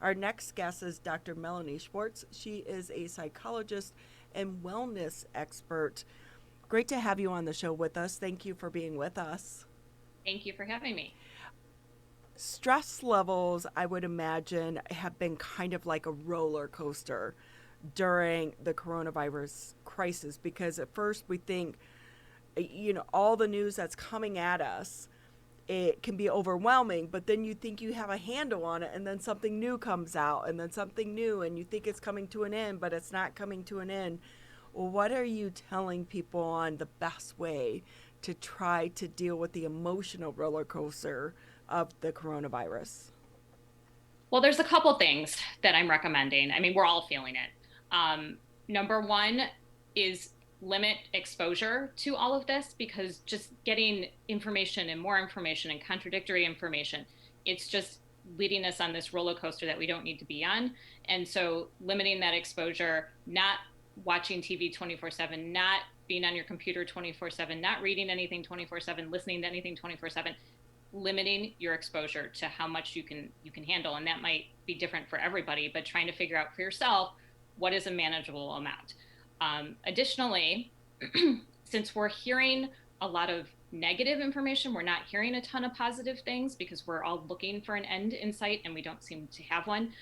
Our next guest is Dr. Melanie Schwartz. She is a psychologist and wellness expert. Great to have you on the show with us. Thank you for being with us. Thank you for having me. Stress levels, I would imagine, have been kind of like a roller coaster during the coronavirus crisis because at first we think, all the news that's coming at us, it can be overwhelming, but then you think you have a handle on it, and then something new comes out, and then something new, and you think it's coming to an end, but it's not coming to an end. Well, what are you telling people on the best way to try to deal with the emotional roller coaster of the coronavirus? Well, there's a couple things that I'm recommending. I mean, we're all feeling it. Number one is limit exposure to all of this because just getting information and more information and contradictory information, it's just leading us on this roller coaster that we don't need to be on. And so limiting that exposure, not watching TV 24/7, not being on your computer 24/7, not reading anything 24/7, listening to anything 24/7, limiting your exposure to how much you can handle. And that might be different for everybody, but trying to figure out for yourself what is a manageable amount. Additionally, since we're hearing a lot of negative information, we're not hearing a ton of positive things because we're all looking for an end in sight and we don't seem to have one.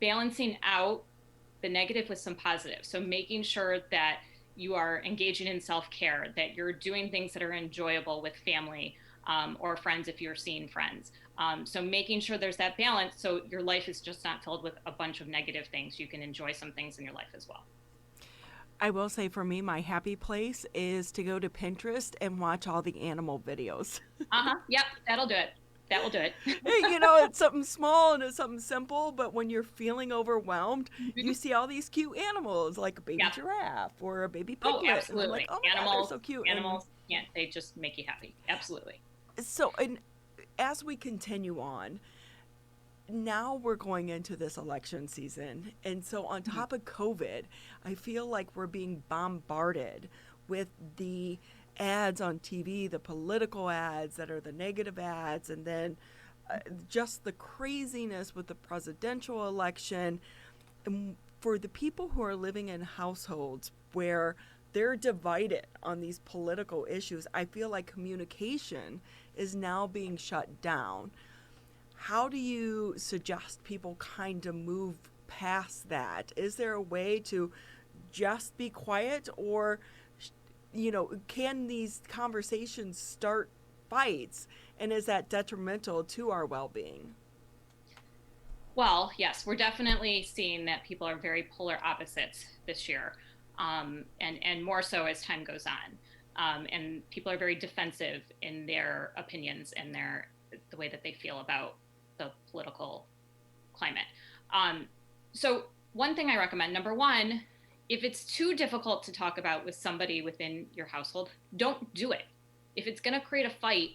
Balancing out the negative with some positive. So making sure that you are engaging in self-care, that you're doing things that are enjoyable with family or friends if you're seeing friends. So making sure there's that balance so your life is just not filled with a bunch of negative things. You can enjoy some things in your life as well. I will say for me, my happy place is to go to Pinterest and watch all the animal videos. Yep, that'll do it. That will do it. It's something small and it's something simple, but when you're feeling overwhelmed, you see all these cute animals like a baby Yeah. giraffe or a baby Oh, piglet. And I'm like, absolutely. oh my God, they're Animals, so cute. animals, yeah, they just make you happy. Absolutely. And as we continue on, now we're going into this election season. And so, on Mhm. top of COVID, I feel like we're being bombarded with the ads on TV, the political ads that are the negative ads, and then just the craziness with the presidential election. And for the people who are living in households where they're divided on these political issues, I feel like communication is now being shut down. How do you suggest people kind of move past that? Is there a way to just be quiet, or can these conversations start fights, and is that detrimental to our well-being? Well, yes, we're definitely seeing that people are very polar opposites this year, and more so as time goes on. And people are very defensive in their opinions and the way that they feel about the political climate. So one thing I recommend, number one, if it's too difficult to talk about with somebody within your household, don't do it. If it's going to create a fight,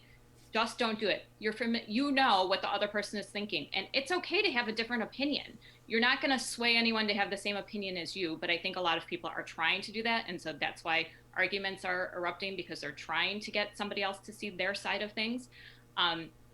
just don't do it. You know what the other person is thinking, and it's okay to have a different opinion. You're not going to sway anyone to have the same opinion as you, but I think a lot of people are trying to do that, and so that's why arguments are erupting, because they're trying to get somebody else to see their side of things.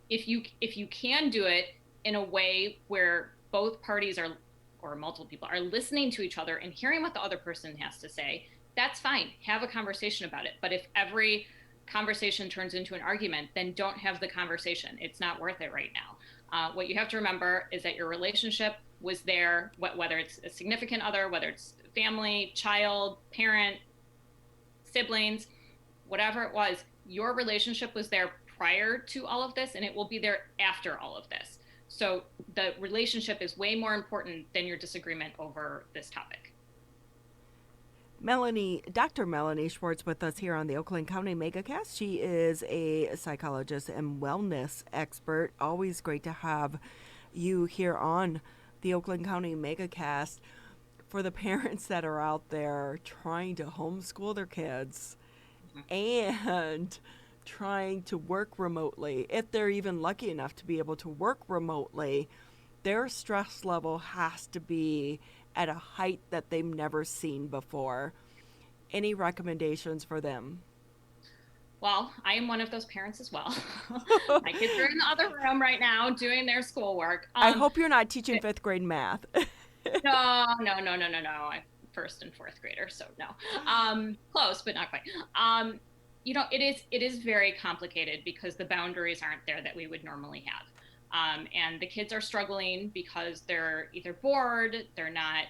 If you can do it in a way where both parties are, or multiple people are listening to each other and hearing what the other person has to say, that's fine. Have a conversation about it. But if every conversation turns into an argument, then don't have the conversation. It's not worth it right now. What you have to remember is that your relationship was there, whether it's a significant other, whether it's family, child, parent, siblings, whatever it was, your relationship was there prior to all of this, and it will be there after all of this. So the relationship is way more important than your disagreement over this topic. Dr. Melanie Schwartz with us here on the Oakland County MegaCast. She is a psychologist and wellness expert. Always great to have you here on the Oakland County MegaCast. For the parents that are out there trying to homeschool their kids and trying to work remotely, if they're even lucky enough to be able to work remotely, their stress level has to be at a height that they've never seen before. Any recommendations for them? Well, I am one of those parents as well. My kids are in the other room right now doing their schoolwork. I hope you're not teaching fifth grade math. No, no, no, no, no, no. I'm first and fourth grader, so no. Close, but not quite. It is very complicated because the boundaries aren't there that we would normally have. And the kids are struggling because they're either bored, they're not,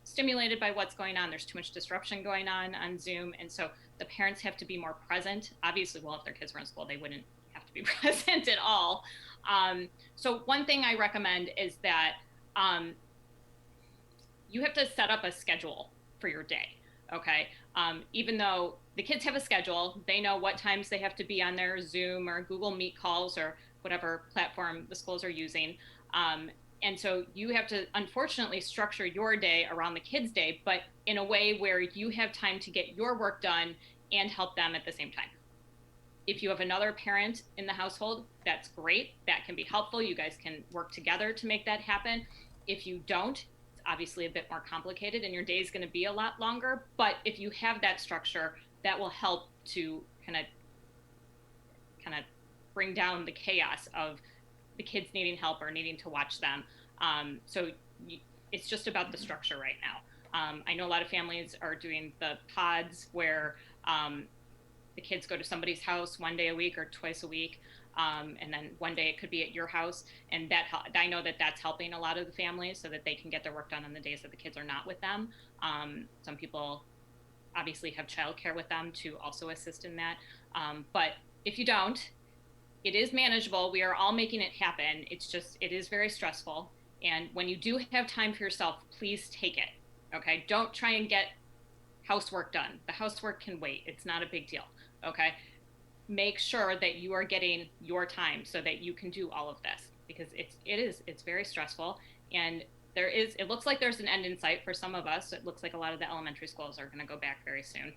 stimulated by what's going on. There's too much disruption going on Zoom. And so the parents have to be more present. Obviously, well, if their kids were in school, they wouldn't have to be present at all. So one thing I recommend is that you have to set up a schedule for your day, okay? Even though the kids have a schedule, they know what times they have to be on their Zoom or Google Meet calls or whatever platform the schools are using. And so you have to, unfortunately, structure your day around the kids' day, but in a way where you have time to get your work done and help them at the same time. If you have another parent in the household, that's great. That can be helpful. You guys can work together to make that happen. If you don't, it's obviously a bit more complicated and your day is going to be a lot longer. But if you have that structure, that will help to kind of bring down the chaos of the kids needing help or needing to watch them. It's just about the structure right now. I know a lot of families are doing the pods where the kids go to somebody's house one day a week or twice a week. And then one day it could be at your house. And that I know that that's helping a lot of the families so that they can get their work done on the days that the kids are not with them. Some people obviously have childcare with them to also assist in that. But if you don't, it is manageable. We are all making it happen. It is very stressful. And when you do have time for yourself, please take it. Okay. Don't try and get housework done. The housework can wait. It's not a big deal. Okay. Make sure that you are getting your time so that you can do all of this because it's very stressful. And it looks like there's an end in sight for some of us. It looks like a lot of the elementary schools are going to go back very soon.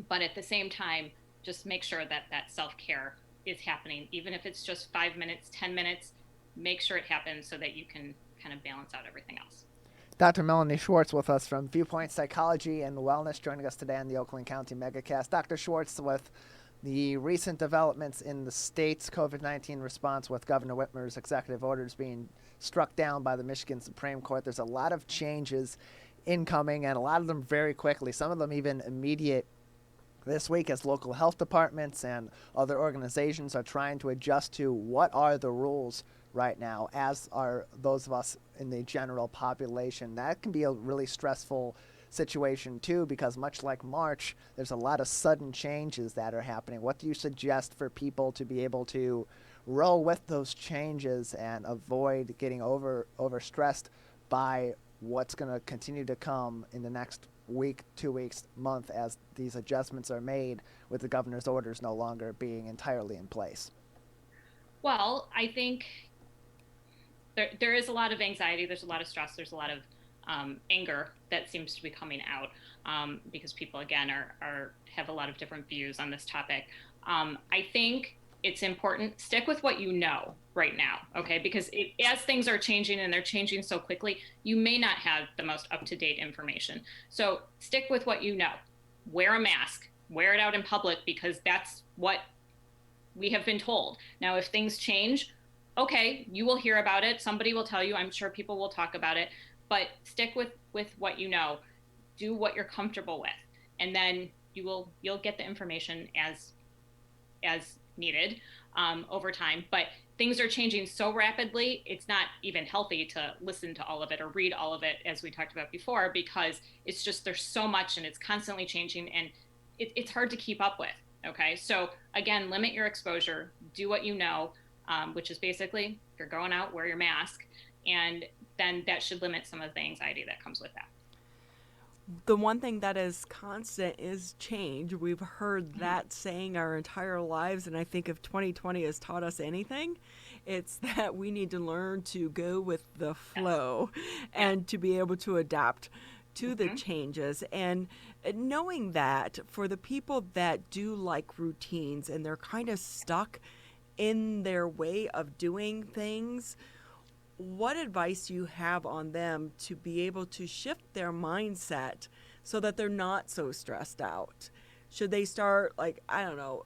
But at the same time, just make sure that self-care is happening, even if it's just 5 minutes, 10 minutes, make sure it happens so that you can kind of balance out everything else. Dr. Melanie Schwartz with us from Viewpoint Psychology and Wellness, joining us today on the Oakland County Megacast. Dr. Schwartz, with the recent developments in the state's COVID-19 response with Governor Whitmer's executive orders being struck down by the Michigan Supreme Court, there's a lot of changes incoming and a lot of them very quickly, some of them even immediate this week as local health departments and other organizations are trying to adjust to what are the rules right now, as are those of us in the general population. That can be a really stressful situation too, because much like March, there's a lot of sudden changes that are happening. What do you suggest for people to be able to roll with those changes and avoid getting overstressed by what's going to continue to come in the next week, 2 weeks, month, as these adjustments are made with the governor's orders no longer being entirely in place? Well, I think there is a lot of anxiety, there's a lot of stress, there's a lot of anger that seems to be coming out because people, again, have a lot of different views on this topic. I think it's important, stick with what you know right now, okay? Because as things are changing and they're changing so quickly, you may not have the most up-to-date information. So stick with what you know. Wear a mask, wear it out in public because that's what we have been told. Now, if things change, okay, you will hear about it. Somebody will tell you. I'm sure people will talk about it. But stick with what you know. Do what you're comfortable with. And then you'll get the information as needed over time. But things are changing so rapidly, it's not even healthy to listen to all of it or read all of it, as we talked about before, because it's just, there's so much and it's constantly changing and it's hard to keep up with. Okay. So again, limit your exposure, do what you know, which is basically if you're going out, wear your mask, and then that should limit some of the anxiety that comes with that. The one thing that is constant is change. We've heard that saying our entire lives, and I think if 2020 has taught us anything, it's that we need to learn to go with the flow and to be able to adapt to the changes. And knowing that for the people that do like routines and they're kind of stuck in their way of doing things, what advice do you have on them to be able to shift their mindset so that they're not so stressed out? Should they start, like, I don't know,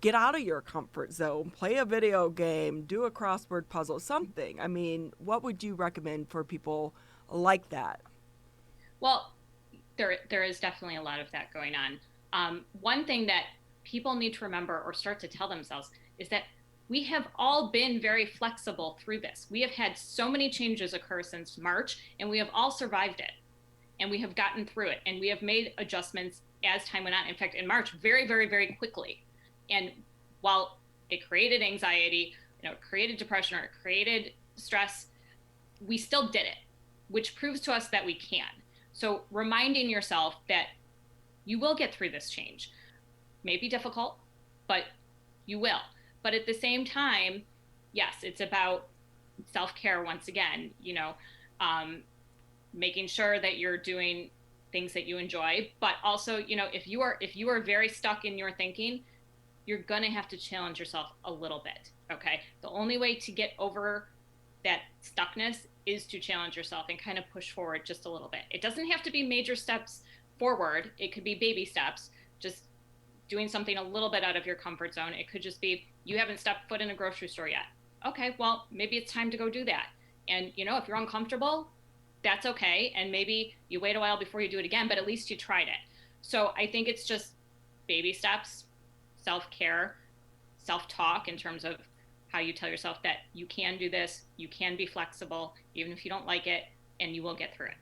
get out of your comfort zone, play a video game, do a crossword puzzle, something? I mean, what would you recommend for people like that? Well, there is definitely a lot of that going on. One thing that people need to remember or start to tell themselves is that we have all been very flexible through this. We have had so many changes occur since March, and we have all survived it. And we have gotten through it, and we have made adjustments as time went on. In fact, in March, very, very, very quickly. And while it created anxiety, it created depression, or it created stress, we still did it, which proves to us that we can. So reminding yourself that you will get through this change. May be difficult, but you will. But at the same time, yes, it's about self-care once again, making sure that you're doing things that you enjoy, but also, if you are very stuck in your thinking, you're going to have to challenge yourself a little bit. Okay. The only way to get over that stuckness is to challenge yourself and kind of push forward just a little bit. It doesn't have to be major steps forward. It could be baby steps, just doing something a little bit out of your comfort zone. It could just be, you haven't stepped foot in a grocery store yet. Okay, well, maybe it's time to go do that. And, if you're uncomfortable, that's okay. And maybe you wait a while before you do it again, but at least you tried it. So I think it's just baby steps, self-care, self-talk in terms of how you tell yourself that you can do this, you can be flexible, even if you don't like it, and you will get through it.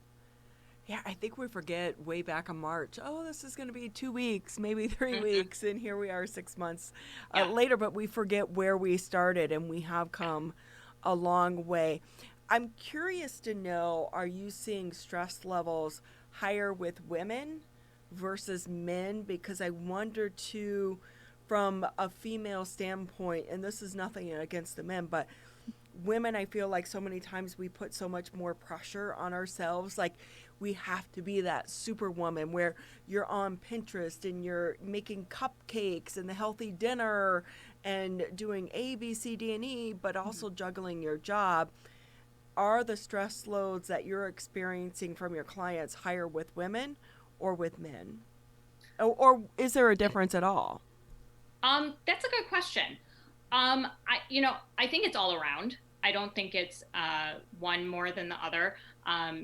Yeah, I think we forget way back in March, this is going to be 2 weeks, maybe 3 weeks, and here we are 6 months later, but we forget where we started, and we have come a long way. I'm curious to know, are you seeing stress levels higher with women versus men? Because I wonder too, from a female standpoint, and this is nothing against the men, but women, I feel like so many times we put so much more pressure on ourselves. Like, we have to be that superwoman where you're on Pinterest and you're making cupcakes and the healthy dinner and doing A, B, C, D, and E, but also juggling your job. Are the stress loads that you're experiencing from your clients higher with women or with men? Or is there a difference at all? That's a good question. I think it's all around. I don't think it's one more than the other.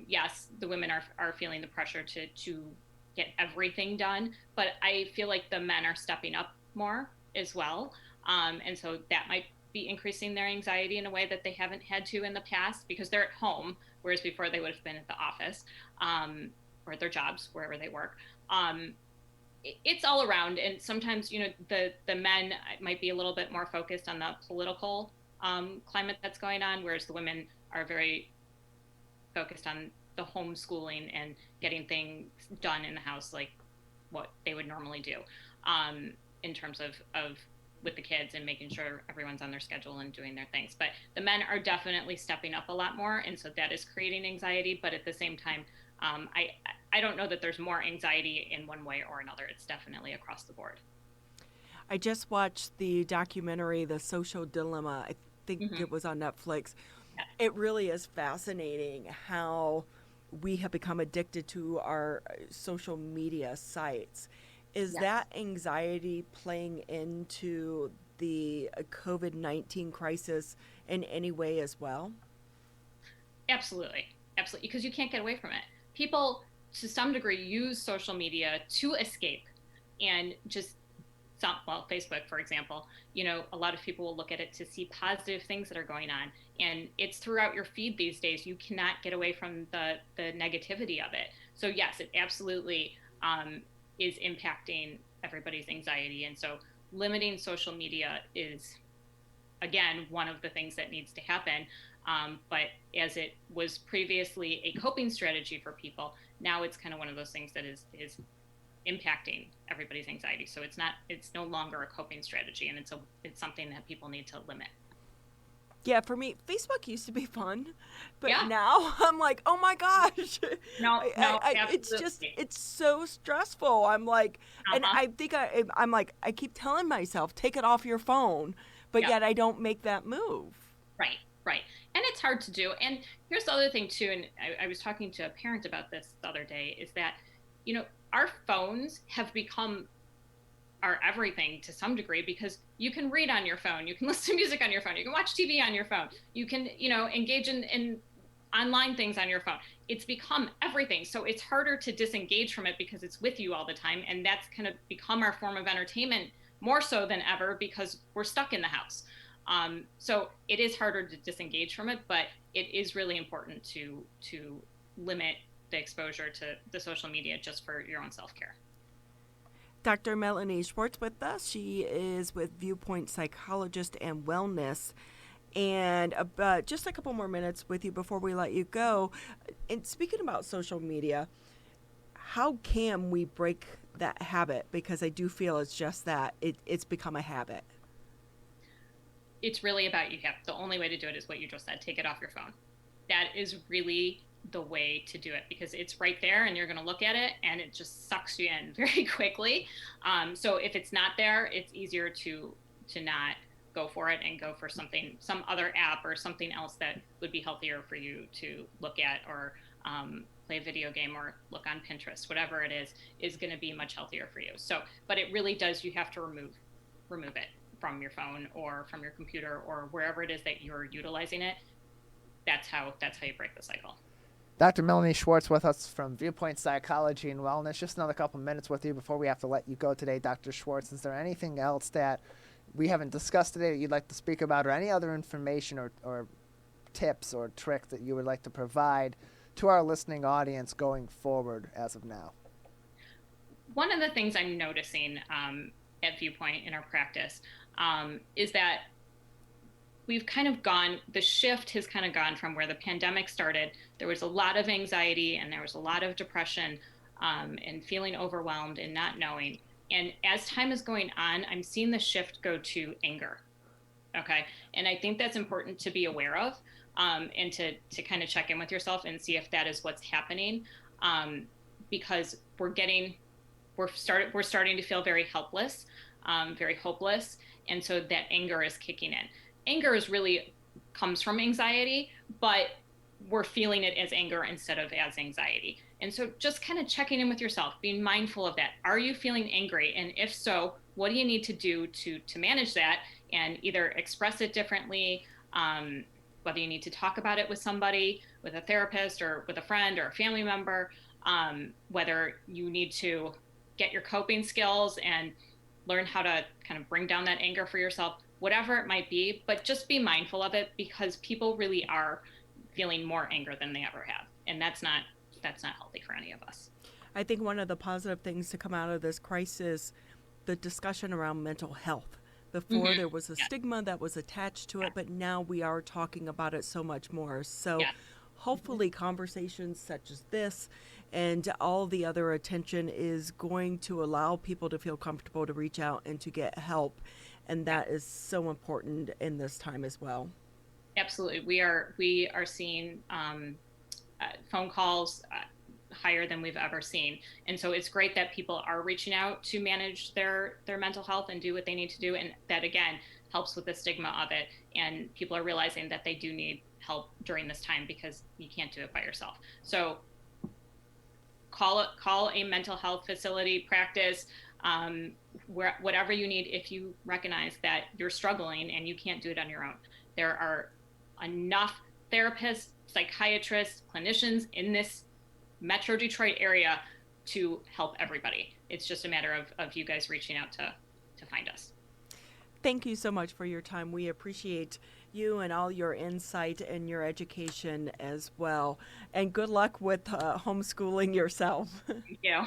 Yes, the women are feeling the pressure to get everything done, but I feel like the men are stepping up more as well. And so that might be increasing their anxiety in a way that they haven't had to in the past because they're at home, whereas before they would have been at the office or at their jobs, wherever they work. It's all around. And sometimes, the men might be a little bit more focused on the political climate that's going on, whereas the women are very focused on the homeschooling and getting things done in the house, like what they would normally do in terms of with the kids and making sure everyone's on their schedule and doing their things. But the men are definitely stepping up a lot more. And so that is creating anxiety. But at the same time, I don't know that there's more anxiety in one way or another. It's definitely across the board. I just watched the documentary, The Social Dilemma. I think it was on Netflix. Yeah. It really is fascinating how we have become addicted to our social media sites. Is that anxiety playing into the COVID-19 crisis in any way as well? Absolutely. Absolutely. Because you can't get away from it. People, to some degree, use social media to escape and just Facebook, for example, a lot of people will look at it to see positive things that are going on. And it's throughout your feed these days. You cannot get away from the negativity of it. So yes, it absolutely is impacting everybody's anxiety. And so limiting social media is, again, one of the things that needs to happen. But as it was previously a coping strategy for people, now it's kind of one of those things that is impacting everybody's anxiety. So it's no longer a coping strategy, and it's something that people need to limit. Yeah, for me, Facebook used to be fun, but now I'm like, oh my gosh. No, it's so stressful. I'm like, and I think I'm like, I keep telling myself, take it off your phone, but yet I don't make that move. Right. And it's hard to do. And here's the other thing too, and I was talking to a parent about this the other day, is that, our phones have become our everything to some degree, because you can read on your phone, you can listen to music on your phone, you can watch TV on your phone, you can, engage in online things on your phone. It's become everything. So it's harder to disengage from it because it's with you all the time. And that's kind of become our form of entertainment more so than ever because we're stuck in the house. So it is harder to disengage from it, but it is really important to limit the exposure to the social media just for your own self-care. Dr. Melanie Schwartz with us. She is with Viewpoint Psychologist and Wellness. And just a couple more minutes with you before we let you go. And speaking about social media, how can we break that habit? Because I do feel it's just that it's become a habit. It's really about the only way to do it is what you just said, take it off your phone. That is really the way to do it, because it's right there and you're going to look at it and it just sucks you in very quickly. So if it's not there, it's easier to not go for it and go for some other app or something else that would be healthier for you to look at, or play a video game or look on Pinterest. Whatever it is going to be much healthier for you. So, but it really does, you have to remove it from your phone or from your computer or wherever it is that you're utilizing it. That's how you break the cycle. Dr. Melanie Schwartz with us from Viewpoint Psychology and Wellness. Just another couple minutes with you before we have to let you go today, Dr. Schwartz. Is there anything else that we haven't discussed today that you'd like to speak about, or any other information or tips or tricks that you would like to provide to our listening audience going forward as of now? One of the things I'm noticing at Viewpoint in our practice is that the shift has kind of gone from where the pandemic started. There was a lot of anxiety and there was a lot of depression and feeling overwhelmed and not knowing. And as time is going on, I'm seeing the shift go to anger. Okay. And I think that's important to be aware of and to kind of check in with yourself and see if that is what's happening. Because we're starting to feel very helpless, very hopeless. And so that anger is kicking in. Anger comes from anxiety, but we're feeling it as anger instead of as anxiety. And so just kind of checking in with yourself, being mindful of that. Are you feeling angry? And if so, what do you need to do to manage that and either express it differently, whether you need to talk about it with somebody, with a therapist or with a friend or a family member, whether you need to get your coping skills and learn how to kind of bring down that anger for yourself, whatever it might be, but just be mindful of it, because people really are feeling more anger than they ever have. And that's not healthy for any of us. I think one of the positive things to come out of this crisis, the discussion around mental health. Before there was a stigma that was attached to it, but now we are talking about it so much more. So hopefully conversations such as this and all the other attention is going to allow people to feel comfortable to reach out and to get help. And that is so important in this time as well. Absolutely. We are seeing phone calls higher than we've ever seen. And so it's great that people are reaching out to manage their mental health and do what they need to do. And that, again, helps with the stigma of it. And people are realizing that they do need help during this time because you can't do it by yourself. So call a mental health facility, practice, whatever you need if you recognize that you're struggling and you can't do it on your own. There are enough therapists, psychiatrists, clinicians in this Metro Detroit area to help everybody. It's just a matter of you guys reaching out to find us. Thank you so much for your time. We appreciate you and all your insight and your education as well. And good luck with homeschooling yourself. Thank you.